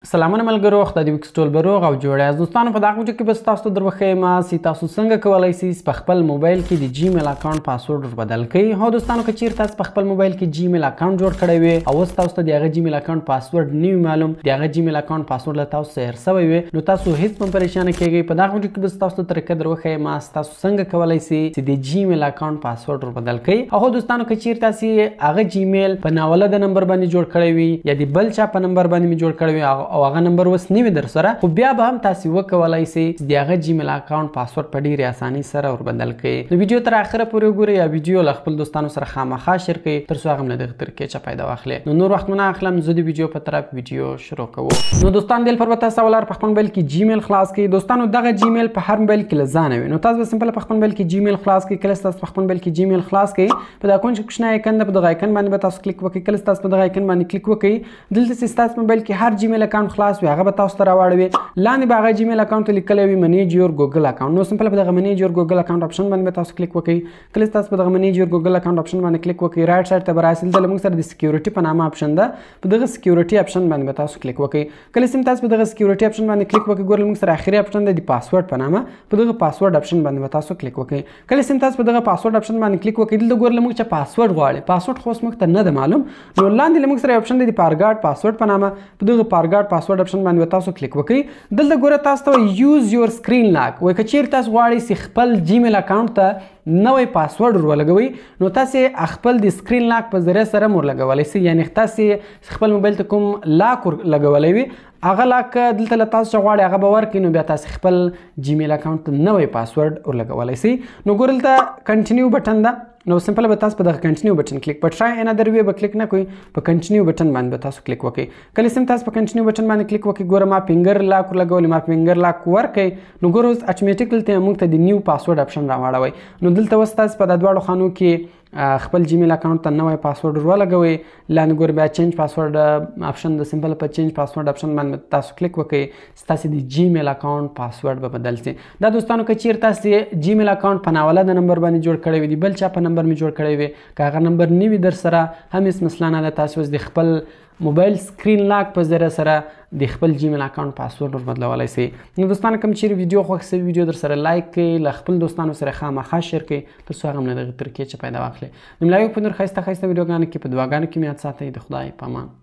سلامونه ملګرو، خدای دې وکړي ټول به روغ او جوړ یاست. دوستانو په دغه ویډیو کې به تاسو ته دروښیم چې تاسو څنګه کولی شئ په خپل موبایل کې د جیمیل اکاونټ پاسورډ ور بدل کړئ. هو دوستانو، که چیرې تاسو په خپل موبایل کې جیمیل اکاونټ جوړ کړی وي او اوس تاسو ته د هغه جیمیل اکاونټ پاسورډ نه وي معلوم، د هغه جیمیل اکاونټ پاسورډ له تاسو څخه هېر سوی وي، نو تاسو هیڅ هم پریشانه کیږئ. په دغه ویډیو کې به تاسو ته طریقه دروښیم تاسو څنګه کولی شئ چې د جیمیل اکاونټ پاسورډ ور بدل کړئ. او دوستانو، که چیرې تاسو هغه جیمیل په ناولده نمبر باندې جوړ کړی وي یا د بل چا په نمبر باندې می جوړ کړی وي او هغه نمبر اوس نه وي در سره، خو بیا به هم تاسو وکولای شئ چې د هغه جیمیل اکاونټ پاسورډ په ډیرې اسانۍ سره ور بدل کړئ. نو ویډیو تر اخره پورې وګورئ یا ویډیو له خپل دوستانو سره خامخا شیر کړئ تر څو هغه هم له دغه طریقې څخه فایده واخلي. نو نور وخت نه اخلم، زه د ویډیو په طرف ویډیو شروع کوم. نو دوستان، دل پر تاسو ولر په خپل موبایل کې جیمیل خلاص کړئ. دوستانو، دغه جیمیل په هر موبایل کې لزانه وي، نو تاسو به سمپل په خپل موبایل کې جیمیل خلاص کړئ. کله تاسو په خپل موبایل کې جیمیل خلاص کړئ، په دا کونج کې کوښنه ایکن ده، په دغه ایکن باندې به تاسو کلیک وکړئ. کله تاسو په دغه ایکن باندې کلیک وکړئ، دلته چې تاسو موبایل کې هر جیمیل اکاونټ خلاص وي هغه به تاسو ته راوړوي. لاندې به هغه جیمیل اکاونټ لیکلی وي منیج یور ګوګل اکاونټ. نو سمپل په دغه منیج یور ګوګل اکاونټ اپشن باندې به تاسو کلیک وکړئ. کله تاسو په دغه منیج یور ګوګل اکاونټ اپشن باندې کلیک وکړئ، رائټ سایډ ته به راسي، دلته موږ سره د سکیورټي په نامه اپشن ده، په دغه سکیورټي اپشن باندې به تاسو کلیک وکړئ. کله چې تاسو په دغه سکیورټي اپشن باندې کلیک وکړئ، ګورئ موږ سره اخري اپشن ده د پاسورډ په نامه، په دغه پاسورډ اپشن باندې به تاسو کلیک وکړئ. کله چې تاسو په دغه پاسورډ اپشن باندې کلیک وکړئ، دلته ګورئ موږ چې پاسورډ غواړي، پاسورډ خو موږ ته نه ده معلوم، نو لاندې موږ سره اپشن ده د فارګاټ پاسورډ په نامه، په دغه فارګاټ پاسورډ اپشن باندې به تاسو کلیک وکړئ. دلته ګورئ تاسو ته یوز یور سکرین لاک وایي، که چیرې تاسو غواړئ چې خپل جیمیل اکاونټ ته نوی پاسورډ ور ولګوئ، نو تاسو خپل د سکرین لاک په ذریعه سره ور لګولی شئ. یعنی تاسو خپل موبایل ته کوم لاک ور لګولی وي هغه لاک دلته له تاسو څخه غواړي هغه به ورکړي، نو بیا تاسو خپل جیمیل اکاونټ ته نوی پاسورډ ور لګولی شئ. نو ګورئ دلته کنټینیو بټن ده، نو سمپل به تاسو په دغه کنټینیو بټن کلیک په ټرای انادر وی به کلیک نه کوئ، په کنټینیو بټن باندې به تاسو کلیک وکړئ. کله چې تاسو په کنټینیو بټن باندې کلیک وکړئ، ګوره ما فینګر لاک ورلګولی، ما فینګر لاک ورکړئ، نو ګوره اوس اټومیټیک دلته موږ ته د نیو پاسورډ اپشن راواړوئ. نو دلته اوس تاسو په دا دواړو خانو کې خپل جیمیل اکاونټ ته نوی پاسورډ ور ولګوئ. لاندې ګوره بیا چینج پاسورډ اپشن د سمپل په چینج پاسورډ اپشن باندې تاسو کلیک وکړئ، ستاسو د جیمیل اکاونټ پاسورډ به بدل شي. دا دوستانو، که چیرې تاسو جیمیل اکاونټ په ناولده نمبر باندې جوړ کړی وي، د بل چا په نمبر می جوړ کړی وي، که هغه نمبر نه وي در سره هم هېڅ مسله نه ده، تاسو اوس د خپل موبایل سکرین لاک په ذریعه سره د خپل جیمیل اکاونټ پاسورډ ور بدلولی شئ. نو دوستانو، کوم چیرې ویډیو خوښ شوي ویډیو در سره لایک کړئ، له خپل دوستانو سره خامخا شیر کړئ تر څو هغه هم له دغې طریقې څخه فایده واخلي. نو ملاوي په نور ښایسته ښایسته ویډیوګانو کې په دعاګانو کې مې یاد ساتئ. د خدای په امان.